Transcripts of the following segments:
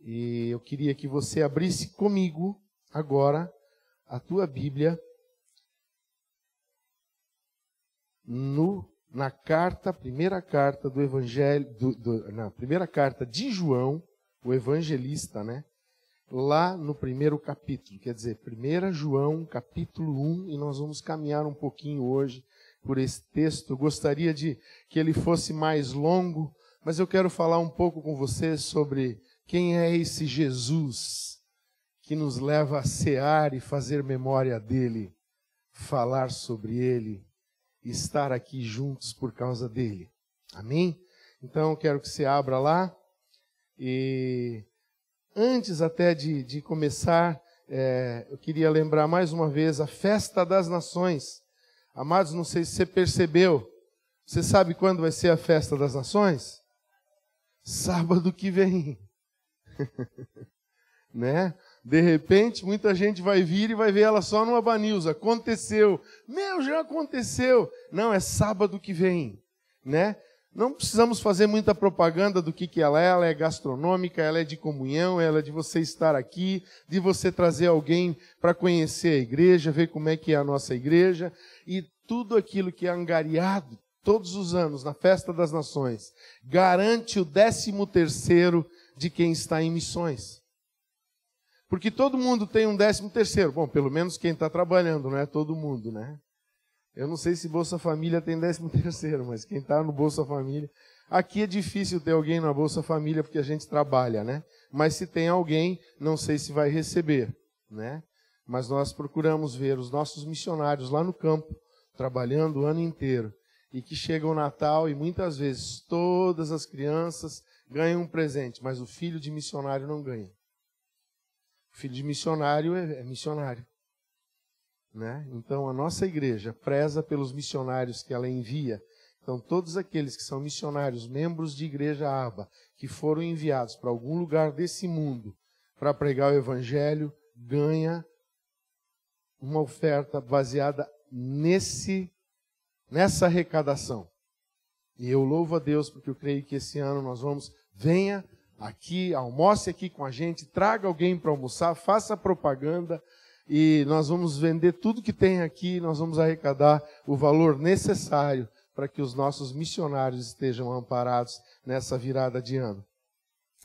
E eu queria que você abrisse comigo agora a tua Bíblia na primeira carta do Evangelho, na primeira carta de João, o evangelista, né? Lá no primeiro capítulo, quer dizer, 1 João, capítulo 1, e nós vamos caminhar um pouquinho hoje por esse texto. Eu gostaria que ele fosse mais longo, mas eu quero falar um pouco com você sobre quem é esse Jesus que nos leva a cear e fazer memória dele, falar sobre ele, estar aqui juntos por causa dele. Amém? Então eu quero que você abra lá e... Antes até de começar, eu queria lembrar mais uma vez a Festa das Nações. Amados, não sei se você percebeu, você sabe quando vai ser a Festa das Nações? Sábado que vem. Né? De repente, muita gente vai vir e vai ver ela só no Aba News. Aconteceu. Já aconteceu. Não, é sábado que vem. Né? Não precisamos fazer muita propaganda do que ela é. Ela é gastronômica, ela é de comunhão, ela é de você estar aqui, de você trazer alguém para conhecer a igreja, ver como é que é a nossa igreja. E tudo aquilo que é angariado todos os anos na Festa das Nações garante o 13º de quem está em missões. Porque todo mundo tem um 13º. Bom, pelo menos quem está trabalhando, não é todo mundo, né? Eu não sei se Bolsa Família tem 13º, mas quem está no Bolsa Família... Aqui é difícil ter alguém na Bolsa Família porque a gente trabalha, né? Mas se tem alguém, não sei se vai receber, né? Mas nós procuramos ver os nossos missionários lá no campo, trabalhando o ano inteiro. E que chega o Natal e muitas vezes todas as crianças ganham um presente, mas o filho de missionário não ganha. O filho de missionário é missionário. Né? Então a nossa igreja preza pelos missionários que ela envia. Então todos aqueles que são missionários, membros de igreja ABA, que foram enviados para algum lugar desse mundo para pregar o evangelho, ganha uma oferta baseada nessa arrecadação. E eu louvo a Deus porque eu creio que esse ano nós venha aqui, almoce aqui com a gente, traga alguém para almoçar, faça propaganda. E nós vamos vender tudo que tem aqui, nós vamos arrecadar o valor necessário para que os nossos missionários estejam amparados nessa virada de ano.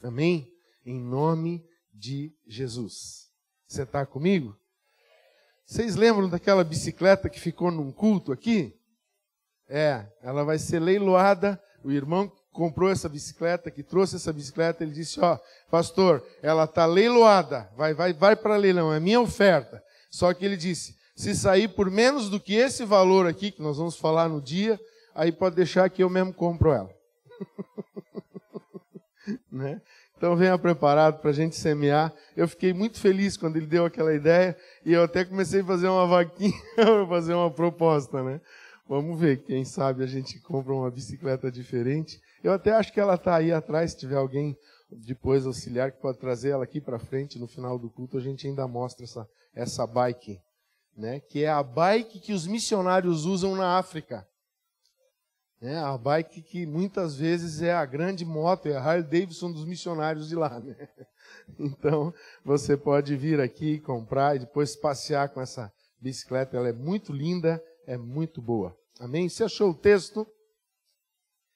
Amém? Em nome de Jesus. Você está comigo? Vocês lembram daquela bicicleta que ficou num culto aqui? Ela vai ser leiloada. O irmão que comprou essa bicicleta, que trouxe essa bicicleta, ele disse, pastor, ela está leiloada, vai para leilão, é minha oferta. Só que ele disse, se sair por menos do que esse valor aqui, que nós vamos falar no dia, aí pode deixar que eu mesmo compro ela. Né? Então venha preparado para a gente semear. Eu fiquei muito feliz quando ele deu aquela ideia, e eu até comecei a fazer uma vaquinha para fazer uma proposta, né? Vamos ver, quem sabe a gente compra uma bicicleta diferente. Eu até acho que ela está aí atrás, se tiver alguém depois auxiliar que pode trazer ela aqui para frente, no final do culto a gente ainda mostra essa bike, né? Que é a bike que os missionários usam na África. A bike que muitas vezes é a grande moto, é a Harley Davidson dos missionários de lá. Né? Então você pode vir aqui comprar e depois passear com essa bicicleta, ela é muito linda, é muito boa. Amém? Você achou o texto?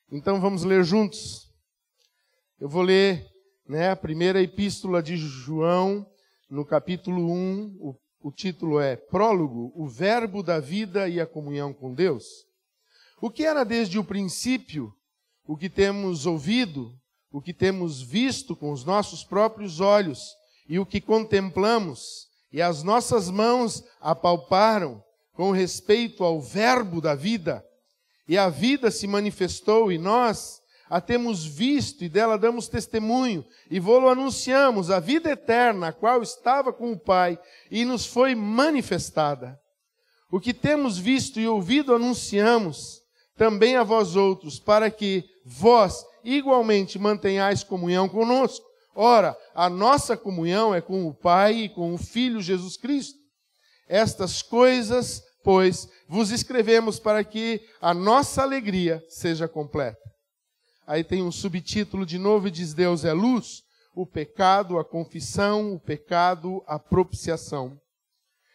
Então vamos ler juntos. Eu vou ler a primeira epístola de João, no capítulo 1. O título é Prólogo, o verbo da vida e a comunhão com Deus. O que era desde o princípio, o que temos ouvido, o que temos visto com os nossos próprios olhos e o que contemplamos, e as nossas mãos apalparam, com respeito ao verbo da vida, e a vida se manifestou, e nós a temos visto, e dela damos testemunho, e vô-lo anunciamos, a vida eterna, a qual estava com o Pai, e nos foi manifestada. O que temos visto e ouvido anunciamos, também a vós outros, para que vós igualmente mantenhais comunhão conosco. Ora, a nossa comunhão é com o Pai e com o Filho Jesus Cristo. Estas coisas, pois, vos escrevemos para que a nossa alegria seja completa. Aí tem um subtítulo de novo e diz, Deus é luz. o pecado, a confissão, o pecado, a propiciação.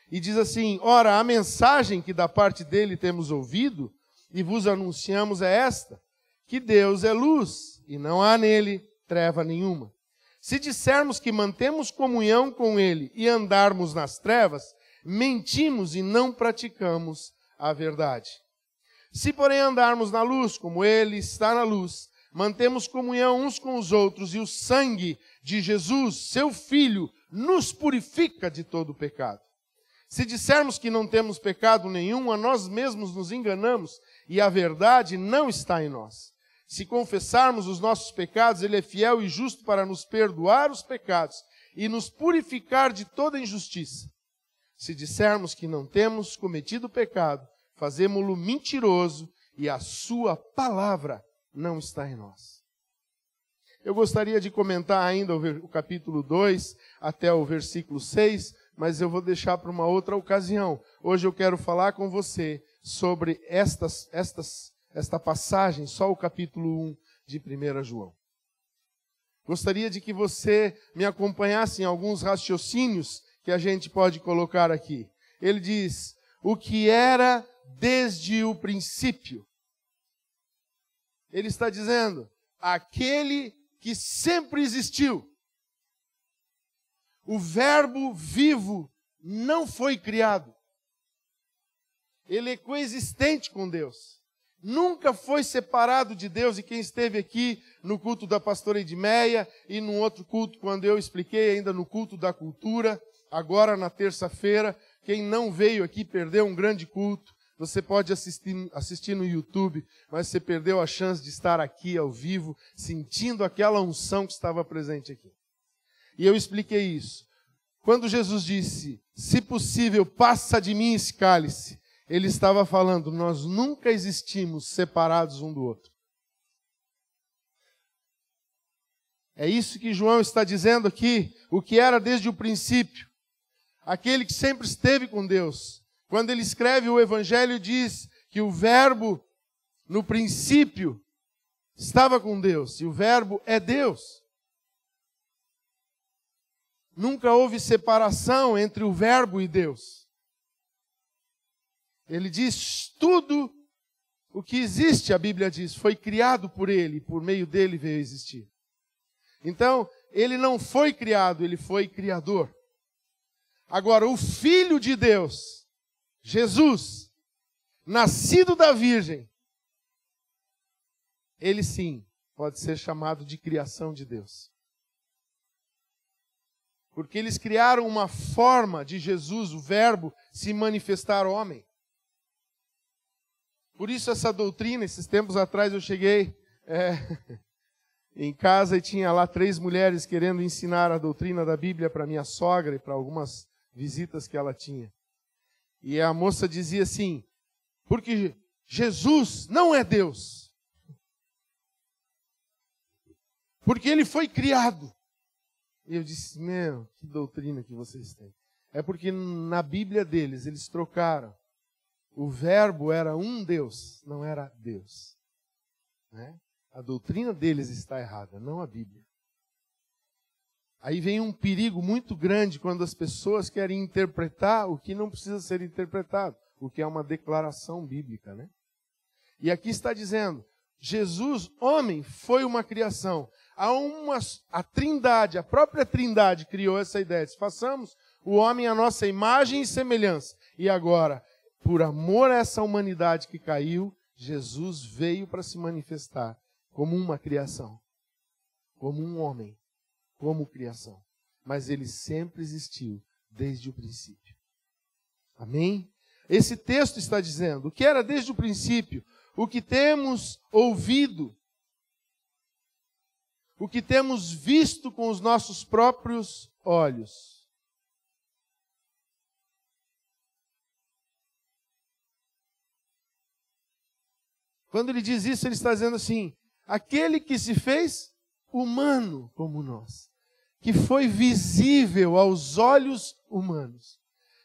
E diz assim: ora, a mensagem que da parte dele temos ouvido e vos anunciamos é esta, que Deus é luz e não há nele treva nenhuma. Se dissermos que mantemos comunhão com ele e andarmos nas trevas, mentimos e não praticamos a verdade. Se, porém, andarmos na luz, como ele está na luz, mantemos comunhão uns com os outros, e o sangue de Jesus, seu Filho, nos purifica de todo o pecado. Se dissermos que não temos pecado nenhum, a nós mesmos nos enganamos, e a verdade não está em nós. Se confessarmos os nossos pecados, ele é fiel e justo para nos perdoar os pecados e nos purificar de toda injustiça. Se dissermos que não temos cometido pecado, fazemo-lo mentiroso e a sua palavra não está em nós. Eu gostaria de comentar ainda o capítulo 2 até o versículo 6, mas eu vou deixar para uma outra ocasião. Hoje eu quero falar com você sobre esta passagem, só o capítulo 1 de 1 João. Gostaria de que você me acompanhasse em alguns raciocínios que a gente pode colocar aqui. Ele diz: o que era desde o princípio. Ele está dizendo, aquele que sempre existiu. O verbo vivo não foi criado. Ele é coexistente com Deus. Nunca foi separado de Deus. E quem esteve aqui no culto da pastora Edmeia e num outro culto, quando eu expliquei ainda no culto da cultura, agora na terça-feira, quem não veio aqui perdeu um grande culto. Você pode assistir no YouTube, mas você perdeu a chance de estar aqui ao vivo, sentindo aquela unção que estava presente aqui. E eu expliquei isso. Quando Jesus disse, se possível, passa de mim esse cálice, ele estava falando, nós nunca existimos separados um do outro. É isso que João está dizendo aqui, o que era desde o princípio. Aquele que sempre esteve com Deus. Quando ele escreve o Evangelho, diz que o Verbo, no princípio, estava com Deus. E o Verbo é Deus. Nunca houve separação entre o Verbo e Deus. Ele diz, tudo o que existe, a Bíblia diz, foi criado por ele, por meio dele veio existir. Então, ele não foi criado, ele foi criador. Agora, o Filho de Deus, Jesus, nascido da Virgem, ele sim pode ser chamado de criação de Deus. Porque eles criaram uma forma de Jesus, o Verbo, se manifestar homem. Por isso essa doutrina, esses tempos atrás eu cheguei em casa e tinha lá 3 mulheres querendo ensinar a doutrina da Bíblia para minha sogra e para algumas visitas que ela tinha. E a moça dizia assim, porque Jesus não é Deus. Porque ele foi criado. E eu disse, meu, que doutrina que vocês têm. É porque na Bíblia deles, eles trocaram. O Verbo era um Deus, não era Deus. Né? A doutrina deles está errada, não a Bíblia. Aí vem um perigo muito grande quando as pessoas querem interpretar o que não precisa ser interpretado, o que é uma declaração bíblica, né? E aqui está dizendo, Jesus, homem, foi uma criação. A Trindade, a própria Trindade criou essa ideia. Diz, façamos o homem à nossa imagem e semelhança. E agora, por amor a essa humanidade que caiu, Jesus veio para se manifestar como uma criação, como um homem, como criação. Mas ele sempre existiu desde o princípio. Amém? Esse texto está dizendo, o que era desde o princípio, o que temos ouvido, o que temos visto com os nossos próprios olhos. Quando ele diz isso, ele está dizendo assim, aquele que se fez humano como nós, que foi visível aos olhos humanos.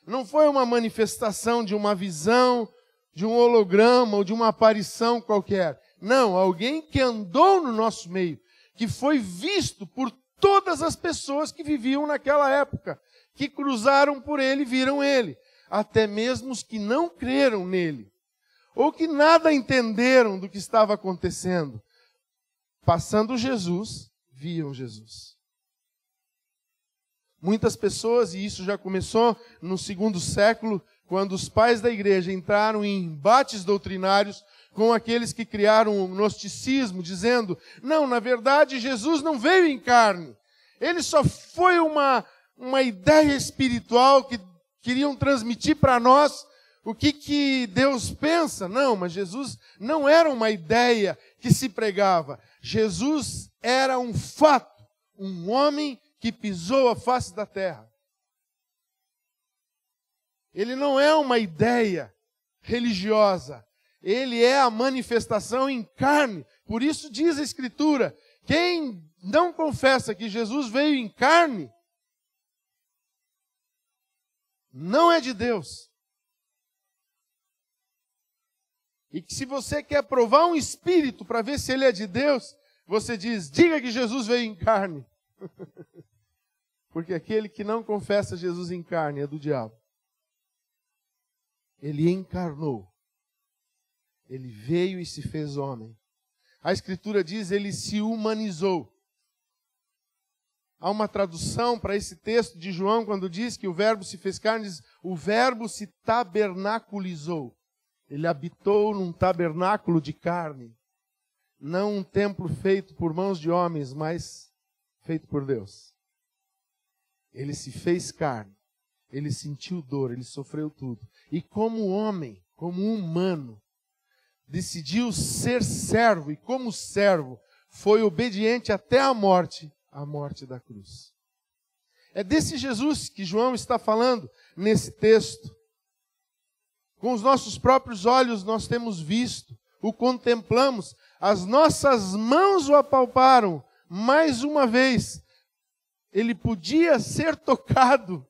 Não foi uma manifestação de uma visão, de um holograma ou de uma aparição qualquer. Não, alguém que andou no nosso meio, que foi visto por todas as pessoas que viviam naquela época, que cruzaram por ele, viram ele. Até mesmo os que não creram nele, ou que nada entenderam do que estava acontecendo. Passando Jesus, viam Jesus. Muitas pessoas, e isso já começou no 2º século, quando os pais da igreja entraram em embates doutrinários com aqueles que criaram o gnosticismo, dizendo, não, na verdade Jesus não veio em carne. Ele só foi uma ideia espiritual que queriam transmitir para nós o que Deus pensa. Não, mas Jesus não era uma ideia que se pregava. Jesus era um fato, um homem que pisou a face da terra. Ele não é uma ideia religiosa. Ele é a manifestação em carne. Por isso diz a Escritura, quem não confessa que Jesus veio em carne, não é de Deus. E que se você quer provar um espírito para ver se ele é de Deus, você diz, diga que Jesus veio em carne. Porque aquele que não confessa Jesus em carne é do diabo. Ele encarnou. Ele veio e se fez homem. A Escritura diz, ele se humanizou. Há uma tradução para esse texto de João, quando diz que o verbo se fez carne, diz, o verbo se tabernaculizou. Ele habitou num tabernáculo de carne. Não um templo feito por mãos de homens, mas feito por Deus. Ele se fez carne. Ele sentiu dor, ele sofreu tudo. E como homem, como humano, decidiu ser servo. E como servo, foi obediente até a morte da cruz. É desse Jesus que João está falando nesse texto. Com os nossos próprios olhos nós temos visto, o contemplamos, as nossas mãos o apalparam. Mais uma vez, ele podia ser tocado.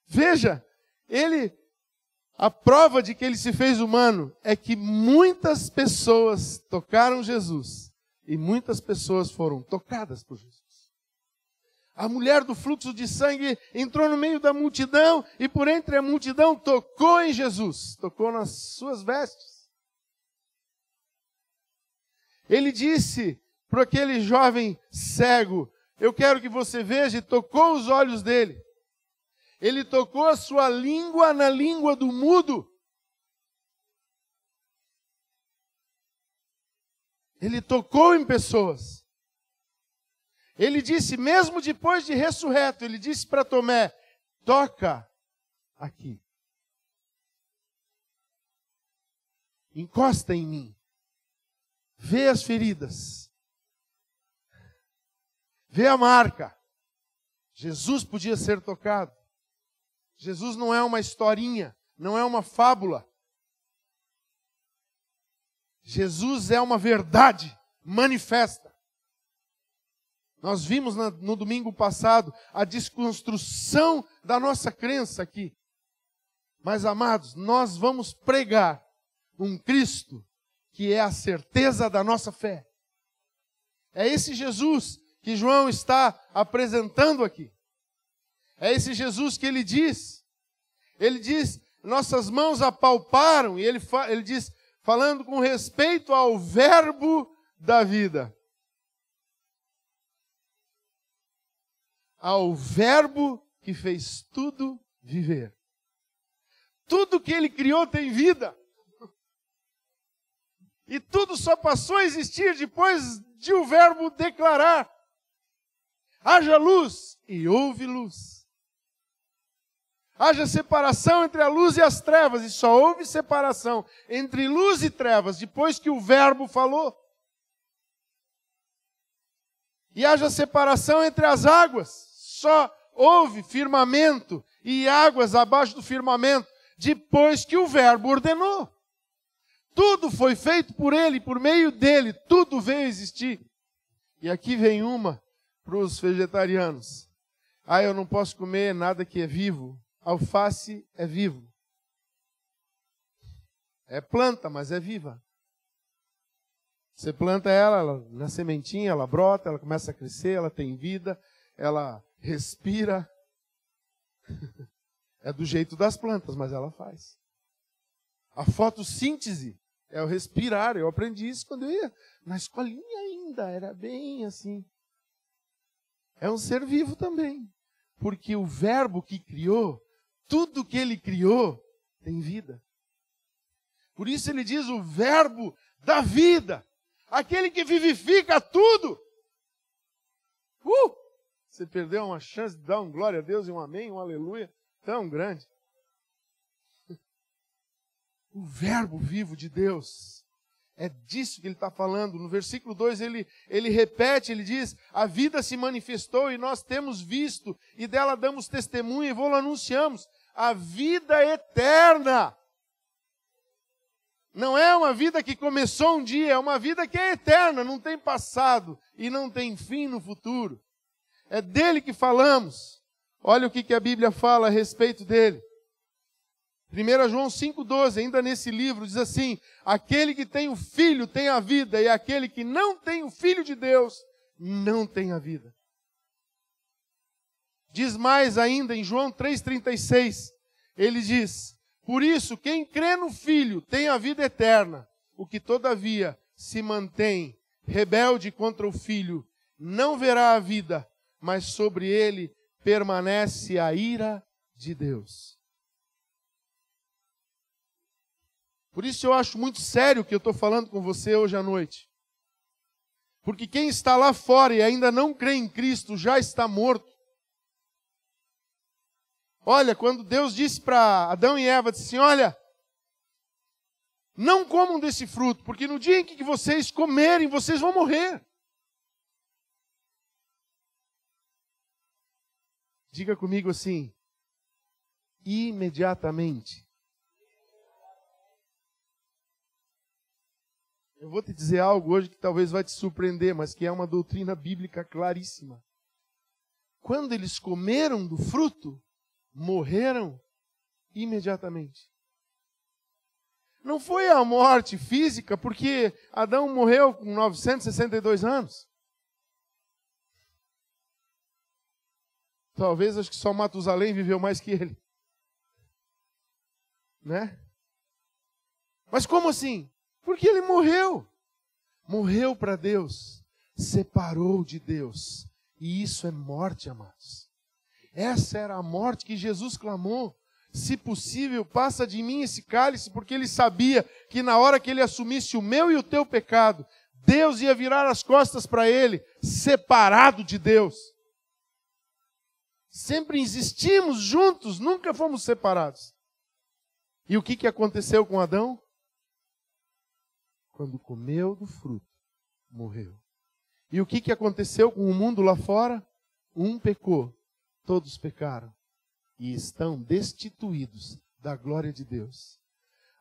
Veja, a prova de que ele se fez humano é que muitas pessoas tocaram Jesus e muitas pessoas foram tocadas por Jesus. A mulher do fluxo de sangue entrou no meio da multidão e por entre a multidão tocou em Jesus, tocou nas suas vestes. Ele disse para aquele jovem cego, eu quero que você veja, e tocou os olhos dele. Ele tocou a sua língua na língua do mudo. Ele tocou em pessoas. Ele disse, mesmo depois de ressurreto, ele disse para Tomé, toca aqui. Encosta em mim. Vê as feridas. Vê a marca. Jesus podia ser tocado. Jesus não é uma historinha, não é uma fábula. Jesus é uma verdade manifesta. Nós vimos no domingo passado a desconstrução da nossa crença aqui. Mas, amados, nós vamos pregar um Cristo que é a certeza da nossa fé. É esse Jesus que João está apresentando aqui. É esse Jesus que ele diz, nossas mãos apalparam, e ele diz, falando com respeito ao verbo da vida. Ao verbo que fez tudo viver. Tudo que ele criou tem vida. E tudo só passou a existir depois de o verbo declarar. Haja luz, e houve luz. Haja separação entre a luz e as trevas, e só houve separação entre luz e trevas depois que o verbo falou. E haja separação entre as águas, só houve firmamento e águas abaixo do firmamento depois que o verbo ordenou. Tudo foi feito por ele, por meio dele, tudo veio existir. E aqui vem uma para os vegetarianos. Eu não posso comer nada que é vivo. Alface é vivo. É planta, mas é viva. Você planta ela na sementinha, ela brota, ela começa a crescer, ela tem vida, ela respira. É do jeito das plantas, mas ela faz. A fotossíntese é o respirar. Eu aprendi isso quando eu ia na escolinha ainda, era bem assim. É um ser vivo também, porque o verbo que criou, tudo que ele criou, tem vida. Por isso ele diz o verbo da vida, aquele que vivifica tudo. Você perdeu uma chance de dar um glória a Deus e um amém, um aleluia tão grande. O verbo vivo de Deus. É disso que ele está falando. No versículo 2 ele repete, ele diz, a vida se manifestou e nós temos visto, e dela damos testemunho e vou-lo anunciamos. A vida eterna. Não é uma vida que começou um dia, é uma vida que é eterna, não tem passado e não tem fim no futuro. É dele que falamos. Olha o que a Bíblia fala a respeito dele. 1 João 5,12, ainda nesse livro, diz assim, aquele que tem o Filho tem a vida, e aquele que não tem o Filho de Deus não tem a vida. Diz mais ainda em João 3,36, ele diz, por isso quem crê no Filho tem a vida eterna, o que todavia se mantém rebelde contra o Filho não verá a vida, mas sobre ele permanece a ira de Deus. Por isso eu acho muito sério o que eu estou falando com você hoje à noite. Porque quem está lá fora e ainda não crê em Cristo já está morto. Olha, quando Deus disse para Adão e Eva, disse assim, olha, não comam desse fruto, porque no dia em que vocês comerem, vocês vão morrer. Diga comigo assim, imediatamente. Eu vou te dizer algo hoje que talvez vai te surpreender, mas que é uma doutrina bíblica claríssima. Quando eles comeram do fruto, morreram imediatamente. Não foi a morte física, porque Adão morreu com 962 anos. Talvez, acho que só Matusalém viveu mais que ele. Né? Mas como assim? Porque ele morreu. Morreu para Deus. Separou de Deus. E isso é morte, amados. Essa era a morte que Jesus clamou. Se possível, passa de mim esse cálice, porque ele sabia que na hora que ele assumisse o meu e o teu pecado, Deus ia virar as costas para ele, separado de Deus. Sempre existimos juntos, nunca fomos separados. E o que aconteceu com Adão? Quando comeu do fruto, morreu. E o que aconteceu com o mundo lá fora? Um pecou, todos pecaram. E estão destituídos da glória de Deus.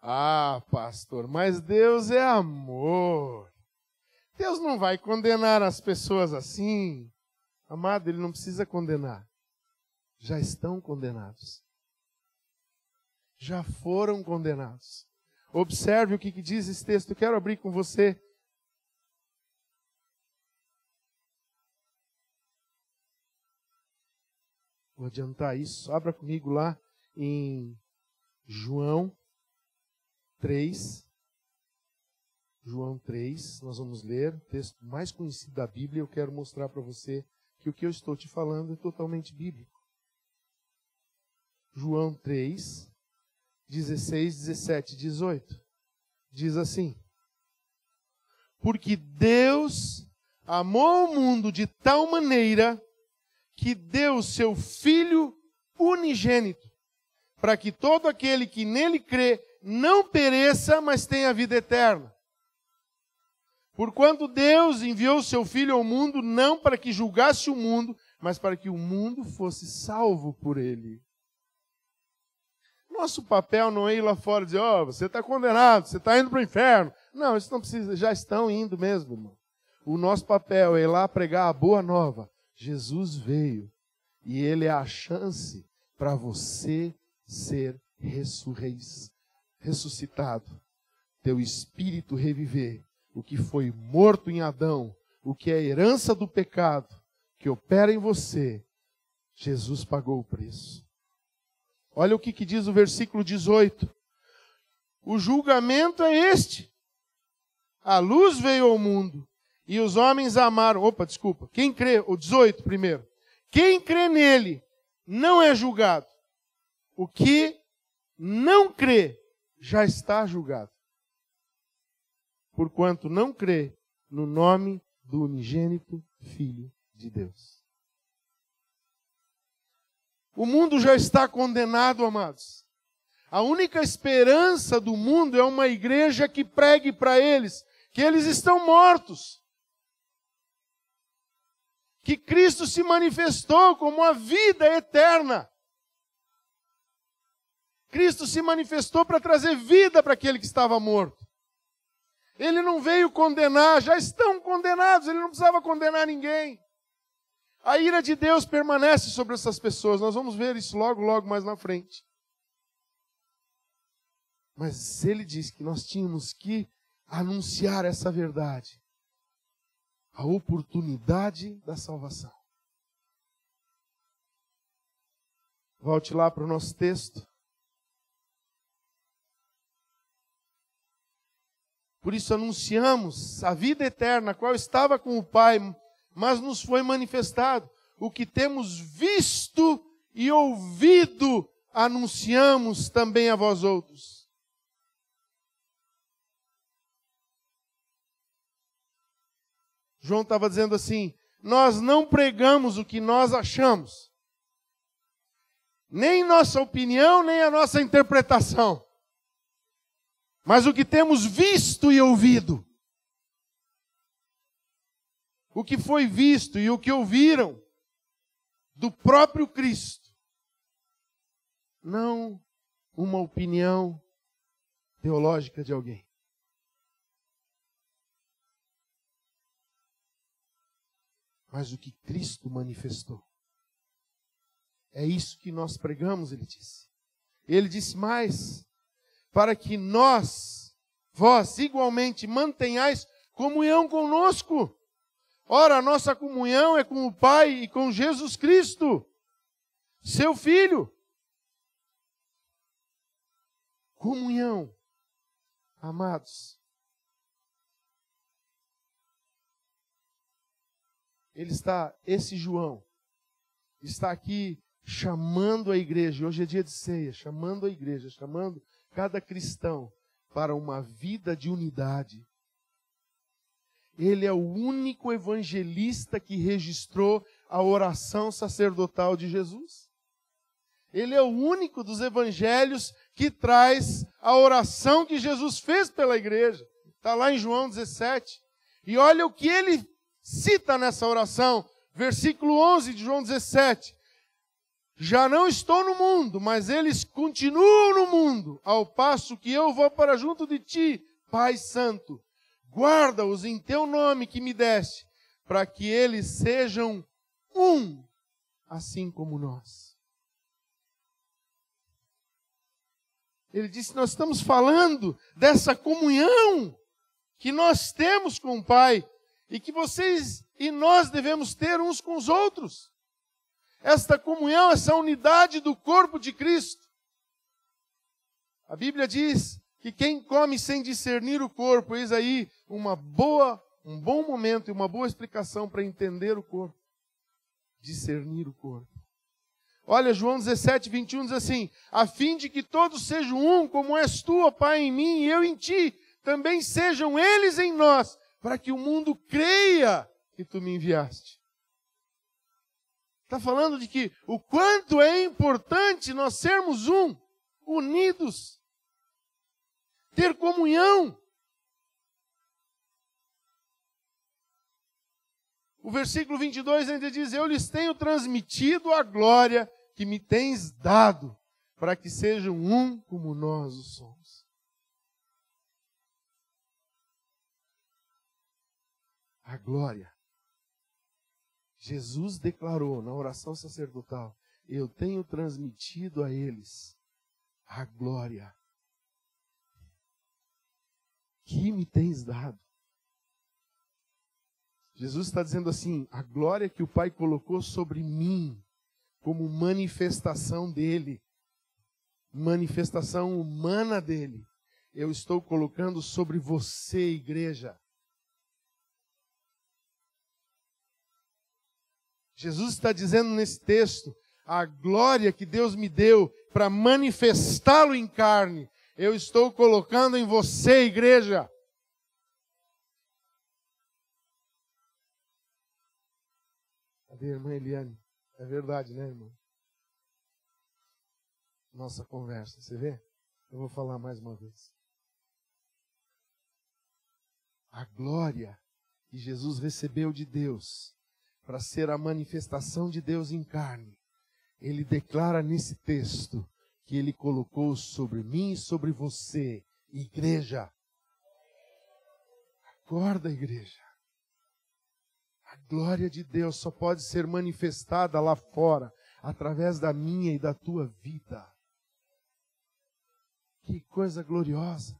Ah, pastor, mas Deus é amor. Deus não vai condenar as pessoas assim. Amado, ele não precisa condenar. Já estão condenados. Já foram condenados. Observe o que diz esse texto. Eu quero abrir com você. Vou adiantar isso. Abra comigo lá em João 3. João 3, nós vamos ler o texto mais conhecido da Bíblia. Eu quero mostrar para você que o que eu estou te falando é totalmente bíblico. João 3, 16, 17, 18. Diz assim: porque Deus amou o mundo de tal maneira que deu o seu Filho unigênito, para que todo aquele que nele crê não pereça, mas tenha vida eterna. Porquanto Deus enviou o seu Filho ao mundo, não para que julgasse o mundo, mas para que o mundo fosse salvo por ele. Nosso papel não é ir lá fora e dizer, você está condenado, você está indo para o inferno. Não, isso não precisa, já estão indo mesmo, irmão. O nosso papel é ir lá pregar a boa nova. Jesus veio e ele é a chance para você ser ressuscitado. Teu espírito reviver, o que foi morto em Adão, o que é a herança do pecado, que opera em você, Jesus pagou o preço. Olha o que diz o versículo 18. O julgamento é este. A luz veio ao mundo e os homens amaram. Quem crê, o 18 primeiro. Quem crê nele não é julgado. O que não crê já está julgado. Porquanto não crê no nome do unigênito Filho de Deus. O mundo já está condenado, amados. A única esperança do mundo é uma igreja que pregue para eles que eles estão mortos. Que Cristo se manifestou como a vida eterna. Cristo se manifestou para trazer vida para aquele que estava morto. Ele não veio condenar, já estão condenados, ele não precisava condenar ninguém. A ira de Deus permanece sobre essas pessoas, nós vamos ver isso logo mais na frente. Mas ele diz que nós tínhamos que anunciar essa verdade, a oportunidade da salvação. Volte lá para o nosso texto. Por isso anunciamos a vida eterna, a qual estava com o Pai, mas nos foi manifestado. O que temos visto e ouvido, anunciamos também a vós outros. João estava dizendo assim, nós não pregamos o que nós achamos. Nem nossa opinião, nem a nossa interpretação. Mas o que temos visto e ouvido. O que foi visto e o que ouviram do próprio Cristo. Não uma opinião teológica de alguém. Mas o que Cristo manifestou. É isso que nós pregamos, ele disse. Ele disse mais, para que vós igualmente mantenhais comunhão conosco. Ora, a nossa comunhão é com o Pai e com Jesus Cristo, seu Filho. Comunhão, amados. Esse João, está aqui chamando a igreja, hoje é dia de ceia, chamando a igreja, chamando cada cristão para uma vida de unidade. Ele é o único evangelista que registrou a oração sacerdotal de Jesus. Ele é o único dos evangelhos que traz a oração que Jesus fez pela igreja. Está lá em João 17. E olha o que ele cita nessa oração, versículo 11 de João 17. Já não estou no mundo, mas eles continuam no mundo, ao passo que eu vou para junto de ti, Pai Santo. Guarda-os em teu nome que me deste, para que eles sejam um, assim como nós. Ele disse, nós estamos falando dessa comunhão que nós temos com o Pai, e que vocês e nós devemos ter uns com os outros. Esta comunhão, essa unidade do corpo de Cristo. A Bíblia diz que quem come sem discernir o corpo, eis aí um bom momento e uma boa explicação para entender o corpo. Discernir o corpo. Olha, João 17, 21 diz assim, a fim de que todos sejam um, como és tu, ó Pai, em mim e eu em ti, também sejam eles em nós, para que o mundo creia que tu me enviaste. Está falando de que o quanto é importante nós sermos um, unidos, ter comunhão. O versículo 22 ainda diz, eu lhes tenho transmitido a glória que me tens dado, para que sejam um como nós o somos. A glória. Jesus declarou na oração sacerdotal, eu tenho transmitido a eles a glória que me tens dado. Jesus está dizendo assim, a glória que o Pai colocou sobre mim, como manifestação dele, manifestação humana dele, eu estou colocando sobre você, igreja. Jesus está dizendo nesse texto, a glória que Deus me deu para manifestá-lo em carne, eu estou colocando em você, igreja. Cadê a irmã Eliane? É verdade, né, irmão? Nossa conversa, você vê? Eu vou falar mais uma vez. A glória que Jesus recebeu de Deus, para ser a manifestação de Deus em carne, ele declara nesse texto que ele colocou sobre mim e sobre você, igreja. Acorda, igreja. A glória de Deus só pode ser manifestada lá fora, através da minha e da tua vida. Que coisa gloriosa.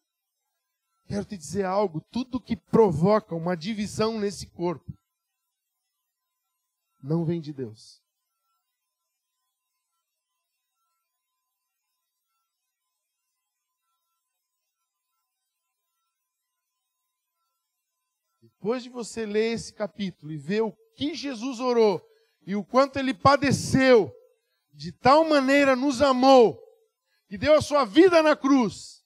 Quero te dizer algo, tudo que provoca uma divisão nesse corpo, não vem de Deus. Depois de você ler esse capítulo e ver o que Jesus orou e o quanto ele padeceu, de tal maneira nos amou, que deu a sua vida na cruz,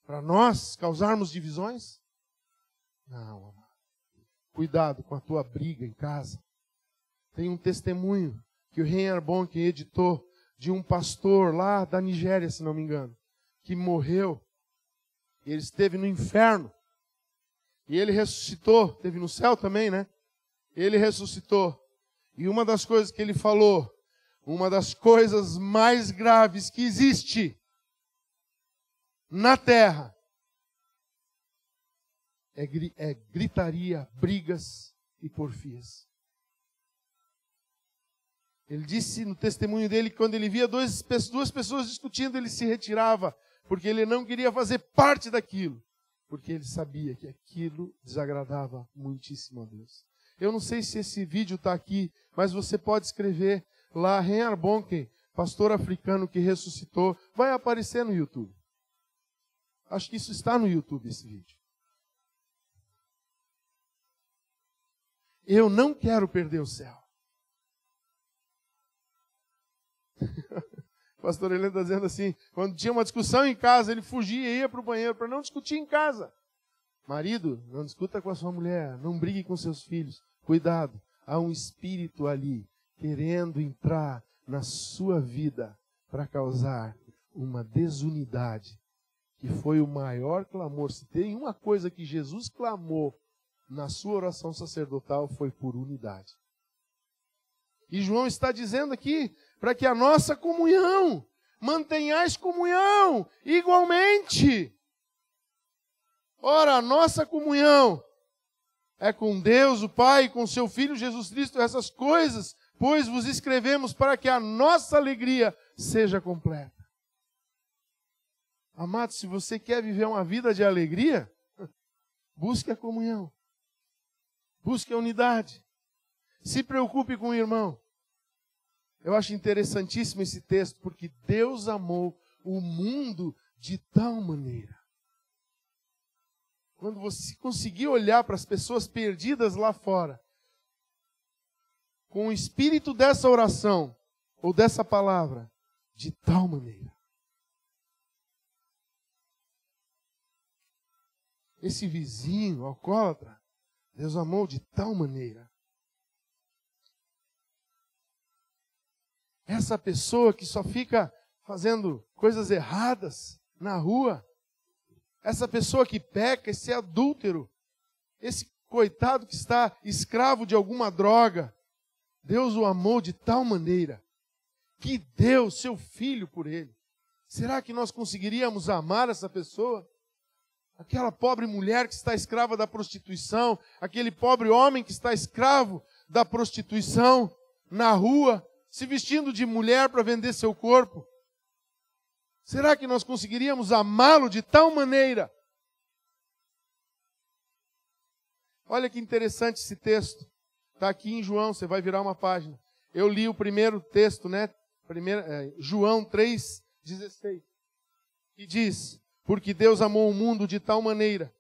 para nós causarmos divisões? Não, amado. Cuidado com a tua briga em casa. Tem um testemunho que o Reinhard Bonnke editou de um pastor lá da Nigéria, se não me engano, que morreu. Ele esteve no inferno. E ele ressuscitou, esteve no céu também, né? Ele ressuscitou. E uma das coisas que ele falou, uma das coisas mais graves que existe na terra é gritaria, brigas e porfias. Ele disse no testemunho dele que quando ele via duas pessoas discutindo, ele se retirava, porque ele não queria fazer parte daquilo, porque ele sabia que aquilo desagradava muitíssimo a Deus. Eu não sei se esse vídeo está aqui, mas você pode escrever lá, Reinhard Bonnke, pastor africano que ressuscitou, vai aparecer no YouTube. Acho que isso está no YouTube, esse vídeo. Eu não quero perder o céu. O pastor Heleno está dizendo assim, quando tinha uma discussão em casa, ele fugia e ia para o banheiro para não discutir em casa. Marido, não discuta com a sua mulher, não brigue com seus filhos. Cuidado, há um espírito ali querendo entrar na sua vida para causar uma desunidade, que foi o maior clamor. Se tem uma coisa que Jesus clamou na sua oração sacerdotal, foi por unidade. E João está dizendo aqui, para que a nossa comunhão, mantenhais comunhão igualmente. Ora, a nossa comunhão é com Deus, o Pai, com seu Filho Jesus Cristo, essas coisas, pois vos escrevemos para que a nossa alegria seja completa. Amado, se você quer viver uma vida de alegria, busque a comunhão. Busque a unidade. Se preocupe com o irmão. Eu acho interessantíssimo esse texto, porque Deus amou o mundo de tal maneira. Quando você conseguir olhar para as pessoas perdidas lá fora, com o espírito dessa oração, ou dessa palavra, de tal maneira. Esse vizinho alcoólatra, Deus amou de tal maneira. Essa pessoa que só fica fazendo coisas erradas na rua, essa pessoa que peca, esse adúltero, esse coitado que está escravo de alguma droga, Deus o amou de tal maneira que deu seu filho por ele. Será que nós conseguiríamos amar essa pessoa? Aquela pobre mulher que está escrava da prostituição, aquele pobre homem que está escravo da prostituição na rua, se vestindo de mulher para vender seu corpo. Será que nós conseguiríamos amá-lo de tal maneira Olha que interessante esse texto. Está aqui em João, você vai virar uma página. Eu li o primeiro texto, né? João 3,16. Que diz: porque Deus amou o mundo de tal maneira,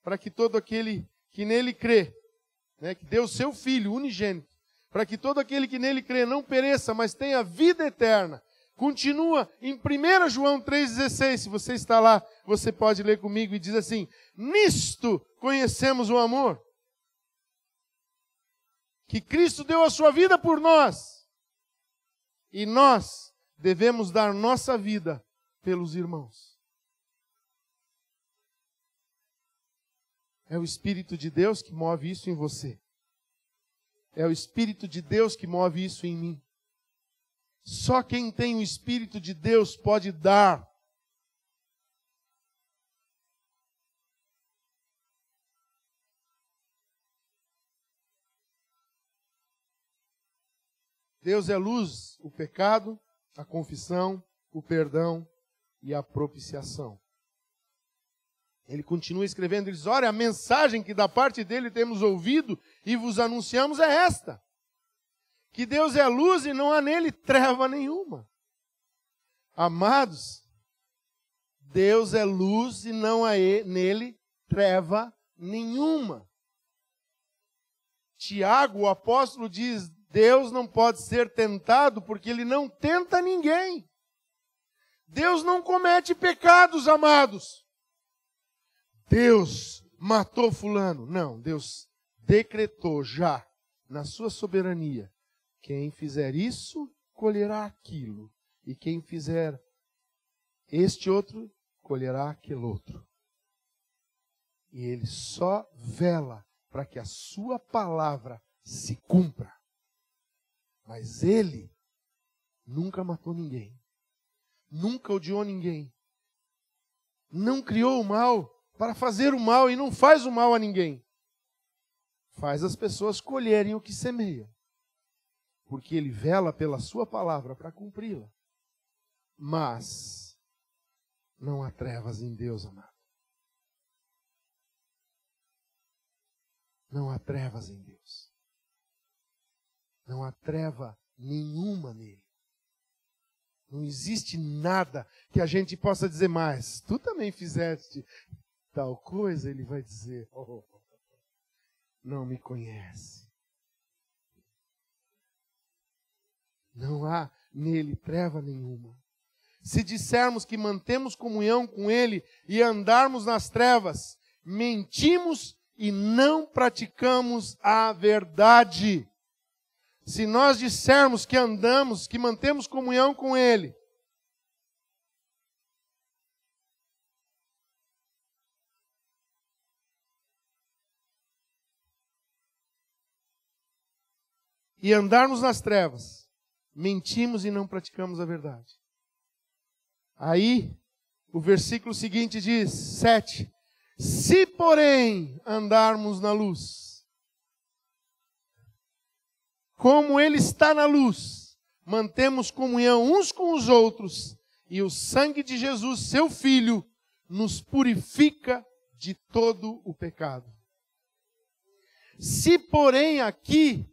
para que todo aquele que nele crê, né, que deu seu Filho unigênito, para que todo aquele que nele crê não pereça, mas tenha vida eterna. Continua em 1 João 3,16, se você está lá, você pode ler comigo, e diz assim: nisto conhecemos o amor, que Cristo deu a sua vida por nós, e nós devemos dar nossa vida pelos irmãos. É o Espírito de Deus que move isso em você. É o Espírito de Deus que move isso em mim. Só quem tem o Espírito de Deus pode dar. Deus é luz, o pecado, a confissão, o perdão e a propiciação. Ele continua escrevendo, ele diz: olha, a mensagem que da parte dele temos ouvido e vos anunciamos é esta: que Deus é luz e não há nele treva nenhuma. Amados, Deus é luz e não há nele treva nenhuma. Tiago, o apóstolo, diz: Deus não pode ser tentado porque ele não tenta ninguém. Deus não comete pecados, amados. Deus matou fulano. Não, Deus decretou já, na sua soberania, quem fizer isso, colherá aquilo. E quem fizer este outro, colherá aquele outro. E ele só vela para que a sua palavra se cumpra. Mas ele nunca matou ninguém. Nunca odiou ninguém. Não criou o mal para fazer o mal e não faz o mal a ninguém. Faz as pessoas colherem o que semeia. Porque ele vela pela sua palavra para cumpri-la. Mas não há trevas em Deus, amado. Não há trevas em Deus. Não há treva nenhuma nele. Não existe nada que a gente possa dizer mais. Tu também fizeste tal coisa, ele vai dizer: oh, não me conhece. Não há nele treva nenhuma. Se dissermos que mantemos comunhão com ele e andarmos nas trevas, mentimos e não praticamos a verdade. Se nós dissermos que andamos, que mantemos comunhão com ele, e andarmos nas trevas, mentimos e não praticamos a verdade. Aí, o versículo seguinte diz, 7. Se, porém, andarmos na luz, como ele está na luz, mantemos comunhão uns com os outros, e o sangue de Jesus, seu Filho, nos purifica de todo o pecado. Se, porém, aqui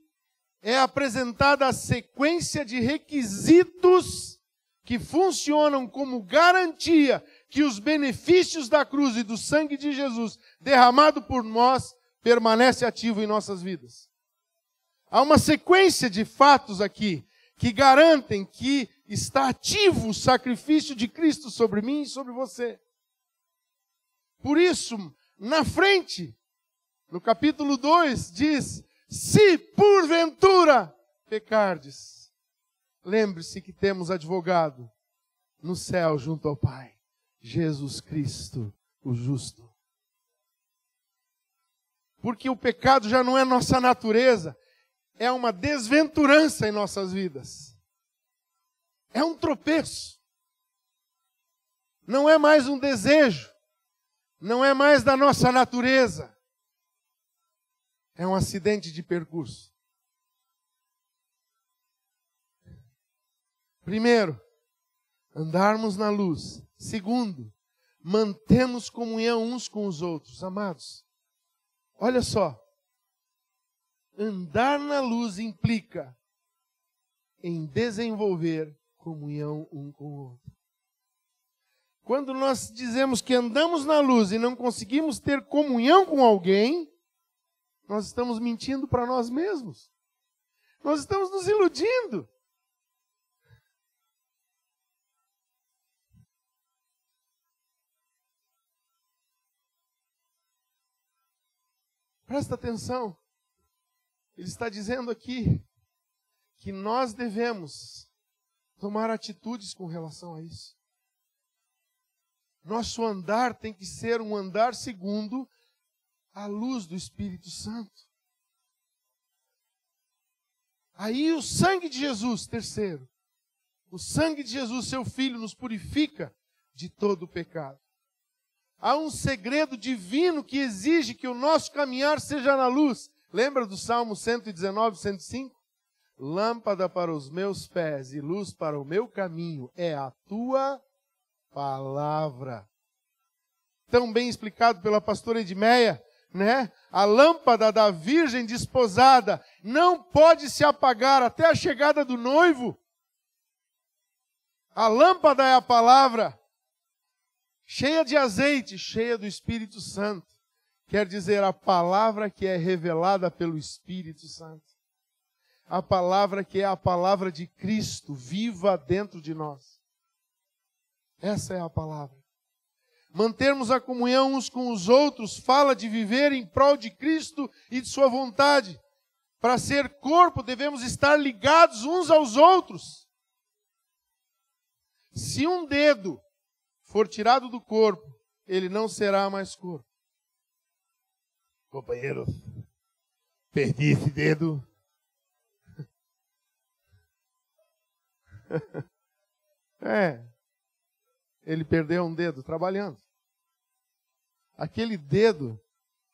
é apresentada a sequência de requisitos que funcionam como garantia que os benefícios da cruz e do sangue de Jesus derramado por nós permanece ativo em nossas vidas. Há uma sequência de fatos aqui que garantem que está ativo o sacrifício de Cristo sobre mim e sobre você. Por isso, na frente, no capítulo 2, diz: se porventura pecardes, lembre-se que temos advogado no céu junto ao Pai, Jesus Cristo, o justo. Porque o pecado já não é nossa natureza, é uma desventurança em nossas vidas. É um tropeço. Não é mais um desejo. Não é mais da nossa natureza. É um acidente de percurso. Primeiro, andarmos na luz. Segundo, mantemos comunhão uns com os outros. Amados, olha só, Andar na luz implica em desenvolver comunhão um com o outro. Quando nós dizemos que andamos na luz e não conseguimos ter comunhão com alguém, nós estamos mentindo para nós mesmos. Nós estamos nos iludindo. Presta atenção. Ele está dizendo aqui que nós devemos tomar atitudes com relação a isso. Nosso andar tem que ser um andar segundo a luz do Espírito Santo. Aí o sangue de Jesus, terceiro, o sangue de Jesus, seu Filho, nos purifica de todo o pecado. Há um segredo divino que exige que o nosso caminhar seja na luz. Lembra do Salmo 119, 105? Lâmpada para os meus pés e luz para o meu caminho é a tua palavra. Tão bem explicado pela pastora Edmeia, né? A lâmpada da virgem desposada não pode se apagar até a chegada do noivo. A lâmpada é a palavra, cheia de azeite, cheia do Espírito Santo. Quer dizer, a palavra que é revelada pelo Espírito Santo. A palavra que é a palavra de Cristo, viva dentro de nós. Essa é a palavra. Mantermos a comunhão uns com os outros fala de viver em prol de Cristo e de sua vontade. Para ser corpo, devemos estar ligados uns aos outros. Se um dedo for tirado do corpo, ele não será mais corpo. Companheiro, perdi esse dedo. Ele perdeu um dedo trabalhando. Aquele dedo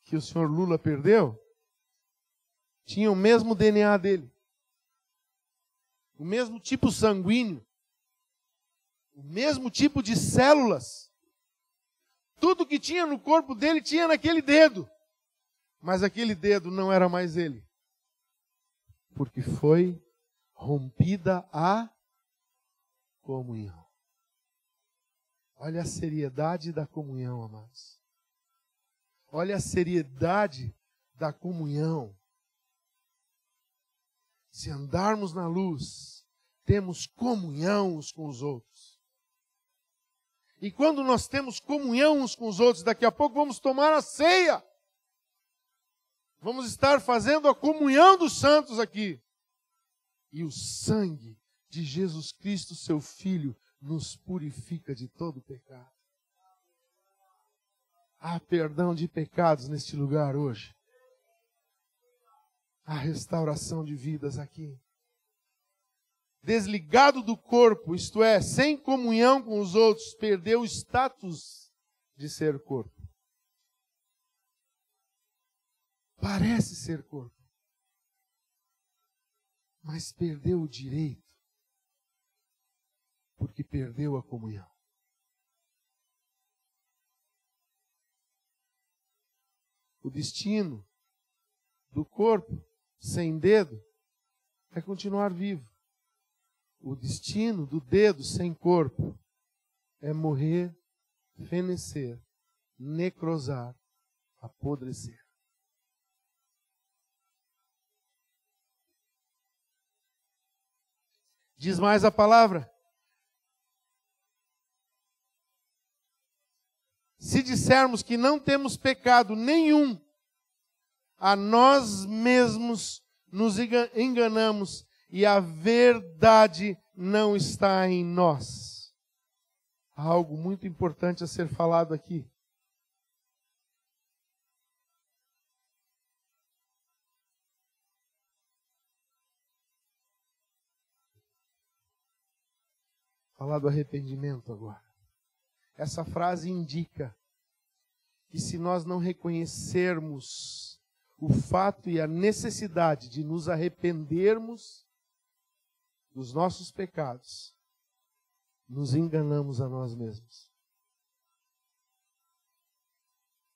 que o senhor Lula perdeu tinha o mesmo DNA dele. O mesmo tipo sanguíneo. O mesmo tipo de células. Tudo que tinha no corpo dele tinha naquele dedo. Mas aquele dedo não era mais ele. Porque foi rompida a comunhão. Olha a seriedade da comunhão, amados. Olha a seriedade da comunhão. Se andarmos na luz, temos comunhão uns com os outros. E quando nós temos comunhão uns com os outros, daqui a pouco vamos tomar a ceia. Vamos estar fazendo a comunhão dos santos aqui. E o sangue de Jesus Cristo, seu Filho, nos purifica de todo pecado. Há perdão de pecados neste lugar hoje. Há restauração de vidas aqui. Desligado do corpo, isto é, sem comunhão com os outros, perdeu o status de ser corpo. Parece ser corpo, mas perdeu o direito, porque perdeu a comunhão. O destino do corpo sem dedo é continuar vivo. O destino do dedo sem corpo é morrer, fenecer, necrosar, apodrecer. Diz mais a palavra. Se dissermos que não temos pecado nenhum, a nós mesmos nos enganamos e a verdade não está em nós. Há algo muito importante a ser falado aqui. Falar do arrependimento agora. Essa frase indica que se nós não reconhecermos o fato e a necessidade de nos arrependermos dos nossos pecados, nos enganamos a nós mesmos.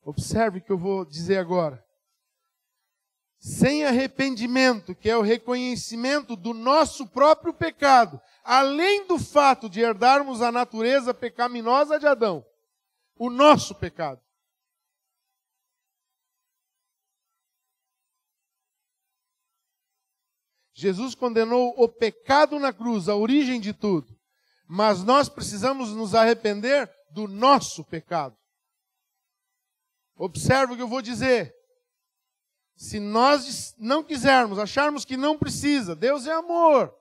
Observe o que eu vou dizer agora. sem arrependimento, que é o reconhecimento do nosso próprio pecado, além do fato de herdarmos a natureza pecaminosa de Adão, o nosso pecado. Jesus condenou o pecado na cruz, a origem de tudo. Mas nós precisamos nos arrepender do nosso pecado. Observe o que eu vou dizer. Se nós não quisermos, acharmos que não precisa, Deus é amor,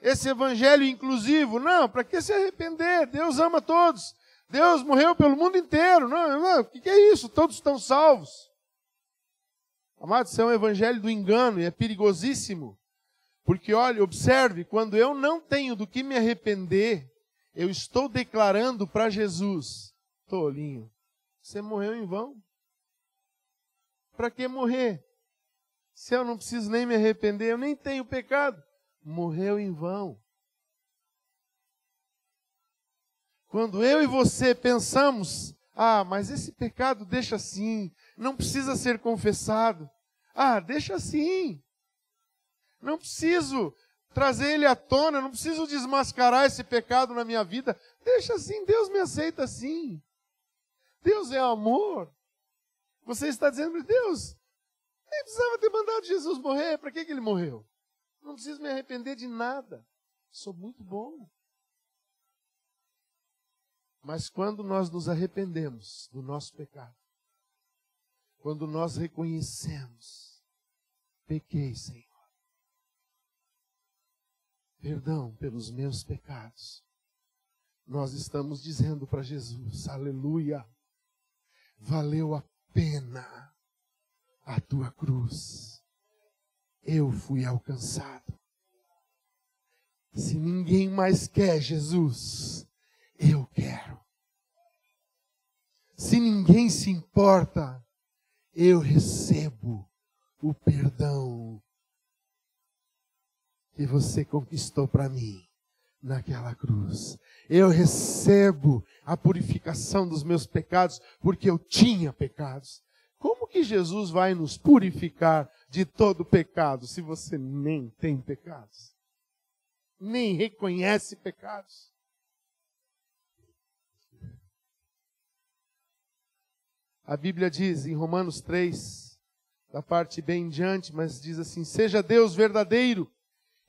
esse evangelho inclusivo, não, para que se arrepender? Deus ama todos. Deus morreu pelo mundo inteiro. Não, o que é isso? Todos estão salvos. Amados, isso é um evangelho do engano e é perigosíssimo. Porque, olha, observe, quando eu não tenho do que me arrepender, eu estou declarando para Jesus, tolinho, você morreu em vão. Para que morrer? Se eu não preciso nem me arrepender, eu nem tenho pecado. Morreu em vão. Quando eu e você pensamos, mas esse pecado deixa assim, não precisa ser confessado. Deixa assim. Não preciso trazer ele à tona, não preciso desmascarar esse pecado na minha vida. Deixa assim, Deus me aceita assim. Deus é amor. Você está dizendo para Deus, nem precisava ter mandado Jesus morrer, para que ele morreu? Não preciso me arrepender de nada. Sou muito bom. Mas quando nós nos arrependemos do nosso pecado, quando nós reconhecemos, pequei, Senhor, perdão pelos meus pecados, nós estamos dizendo para Jesus, aleluia, valeu a pena a tua cruz. Eu fui alcançado. Se ninguém mais quer Jesus, eu quero. Se ninguém se importa, eu recebo o perdão que você conquistou para mim naquela cruz. Eu recebo a purificação dos meus pecados, porque eu tinha pecados. Como que Jesus vai nos purificar de todo pecado se você nem tem pecados? Nem reconhece pecados? A Bíblia diz em Romanos 3, da parte bem em diante, mas diz assim, seja Deus verdadeiro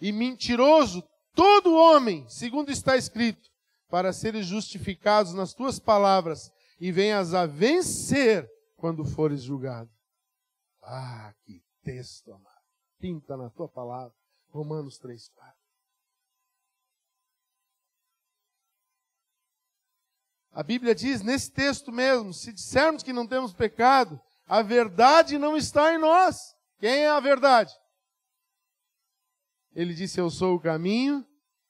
e mentiroso todo homem, segundo está escrito, para seres justificados nas tuas palavras e venhas a vencer quando fores julgado. Que texto, amado. Pinta na tua palavra. Romanos 3, 4. A Bíblia diz, nesse texto mesmo, se dissermos que não temos pecado, a verdade não está em nós. Quem é a verdade? Ele disse, eu sou o caminho,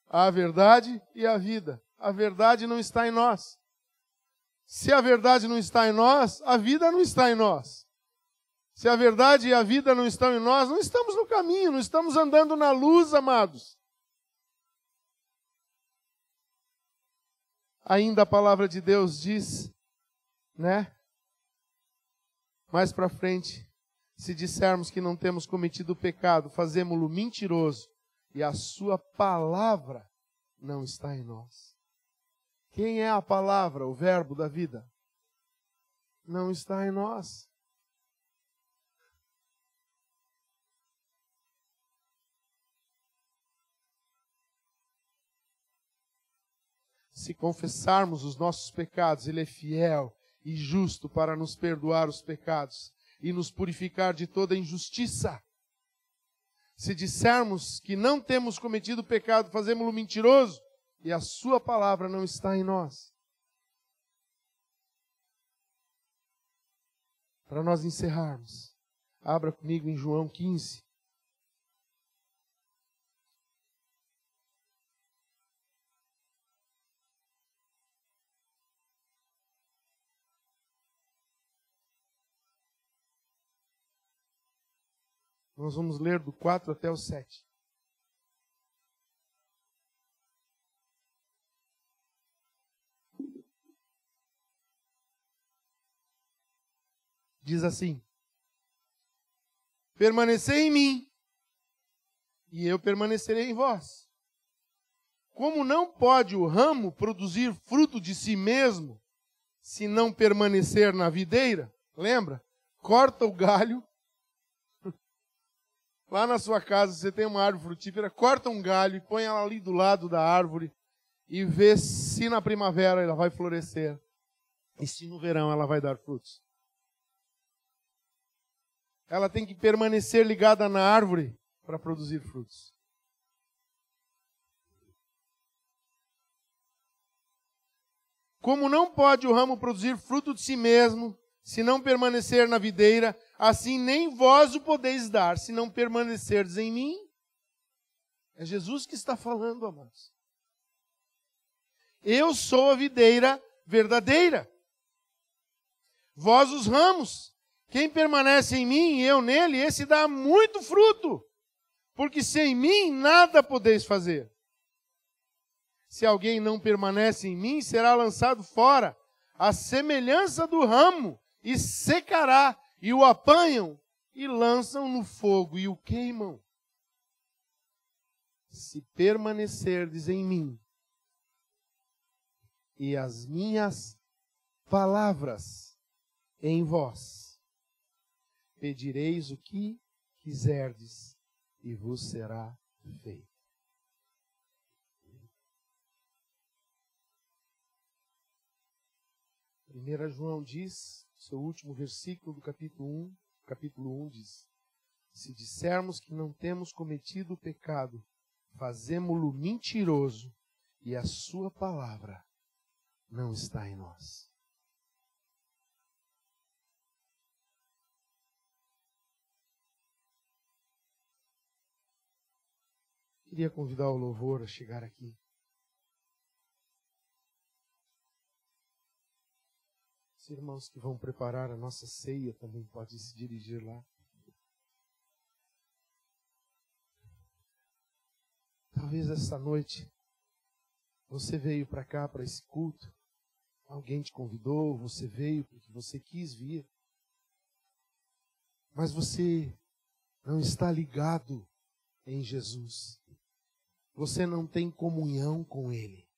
a verdade e a vida. A verdade não está em nós. Se a verdade não está em nós, a vida não está em nós. Se a verdade e a vida não estão em nós, não estamos no caminho, não estamos andando na luz, amados. Ainda a palavra de Deus diz, né? Mais para frente, se dissermos que não temos cometido pecado, fazemo-lo mentiroso e a sua palavra não está em nós. Quem é a palavra, o verbo da vida? Não está em nós. Se confessarmos os nossos pecados, Ele é fiel e justo para nos perdoar os pecados e nos purificar de toda injustiça. Se dissermos que não temos cometido pecado, fazemos-lo mentiroso e a sua palavra não está em nós. Para nós encerrarmos, abra comigo em João 15. Nós vamos ler do 4 até o 7. Diz assim, permanecei em mim, e eu permanecerei em vós. Como não pode o ramo produzir fruto de si mesmo, se não permanecer na videira? Lembra? Corta o galho. Lá na sua casa você tem uma árvore frutífera, corta um galho e põe ela ali do lado da árvore e vê se na primavera ela vai florescer e se no verão ela vai dar frutos. Ela tem que permanecer ligada na árvore para produzir frutos. Como não pode o ramo produzir fruto de si mesmo, se não permanecer na videira, assim nem vós o podeis dar, se não permanecerdes em mim. É Jesus que está falando, amados. Eu sou a videira verdadeira. Vós os ramos. Quem permanece em mim e eu nele, esse dá muito fruto. Porque sem mim nada podeis fazer. Se alguém não permanece em mim, será lançado fora, à semelhança do ramo, e secará, e o apanham, e lançam no fogo, e o queimam. Se permanecerdes em mim, e as minhas palavras em vós, pedireis o que quiserdes, e vos será feito. 1 João diz, seu último versículo do capítulo 1 diz: se dissermos que não temos cometido o pecado, fazemo-lo mentiroso, e a sua palavra não está em nós. Queria convidar o louvor a chegar aqui. Os irmãos que vão preparar a nossa ceia também podem se dirigir lá. Talvez essa noite você veio para cá, para esse culto. Alguém te convidou, você veio porque você quis vir. Mas você não está ligado em Jesus. Você não tem comunhão com Ele.